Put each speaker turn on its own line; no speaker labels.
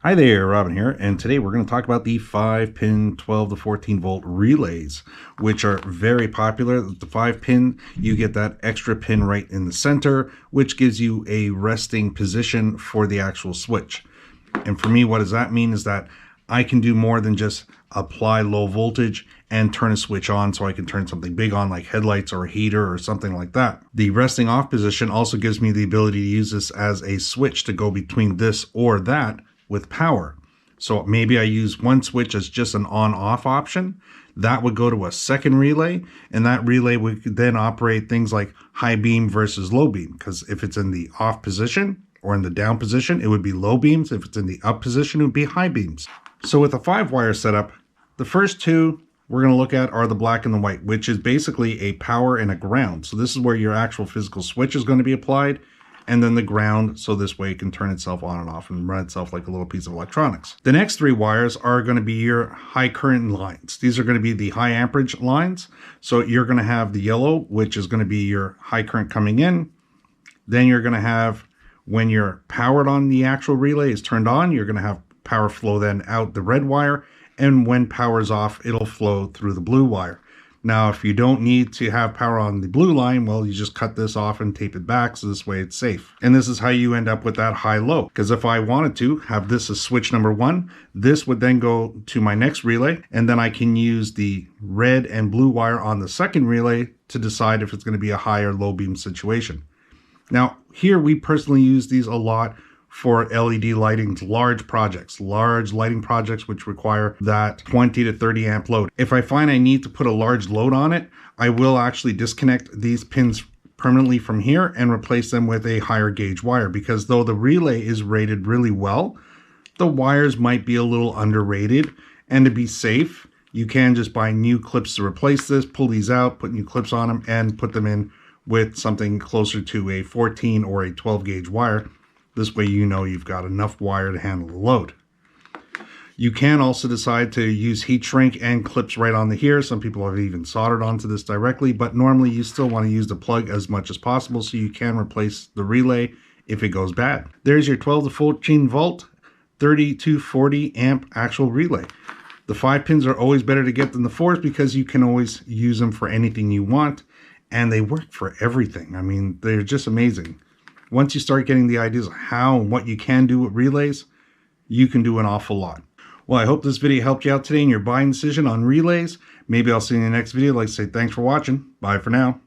Hi there, Robin here, and today we're going to talk about the 5-pin 12 to 14 volt relays, which are very popular. The 5-pin, you get that extra pin right in the center, which gives you a resting position for the actual switch. And for me, what does that mean is that I can do more than just apply low voltage and turn a switch on, so I can turn something big on like headlights or a heater or something like that. The resting off position also gives me the ability to use this as a switch to go between this or that with power. So maybe I use one switch as just an on-off option. That would go to a second relay, and that relay would then operate things like high beam versus low beam, because if it's in the off position or in the down position, it would be low beams. If it's in the up position, it would be high beams. So with a 5-wire setup, the first two we're going to look at are the black and the white, which is basically a power and a ground. So this is where your actual physical switch is going to be applied, and then the ground, so this way it can turn itself on and off and run itself like a little piece of electronics. The next three wires are going to be your high current lines. These are going to be the high amperage lines. So you're going to have the yellow, which is going to be your high current coming in. Then you're going to have, when you're powered on, the actual relay is turned on, you're going to have power flow then out the red wire. And when power's off, it'll flow through the blue wire. Now, if you don't need to have power on the blue line, well, you just cut this off and tape it back, so this way it's safe. And this is how you end up with that high-low. Because if I wanted to have this as switch number 1, this would then go to my next relay, and then I can use the red and blue wire on the second relay to decide if it's going to be a high or low beam situation. Now, here we personally use these a lot for LED lighting, large lighting projects which require that 20 to 30 amp load. If I find I need to put a large load on it, I will actually disconnect these pins permanently from here and replace them with a higher gauge wire, because though the relay is rated really well, the wires might be a little underrated. And to be safe, you can just buy new clips to replace this, pull these out, put new clips on them, and put them in with something closer to a 14 or a 12 gauge wire. This way you know you've got enough wire to handle the load. You can also decide to use heat shrink and clips right on the here. Some people have even soldered onto this directly, but normally you still want to use the plug as much as possible so you can replace the relay if it goes bad. There's your 12 to 14 volt, 30 to 40 amp actual relay. The 5 pins are always better to get than the 4s because you can always use them for anything you want, and they work for everything. I mean, they're just amazing. Once you start getting the ideas of how and what you can do with relays, you can do an awful lot. Well, I hope this video helped you out today in your buying decision on relays. Maybe I'll see you in the next video. I'd like to say thanks for watching. Bye for now.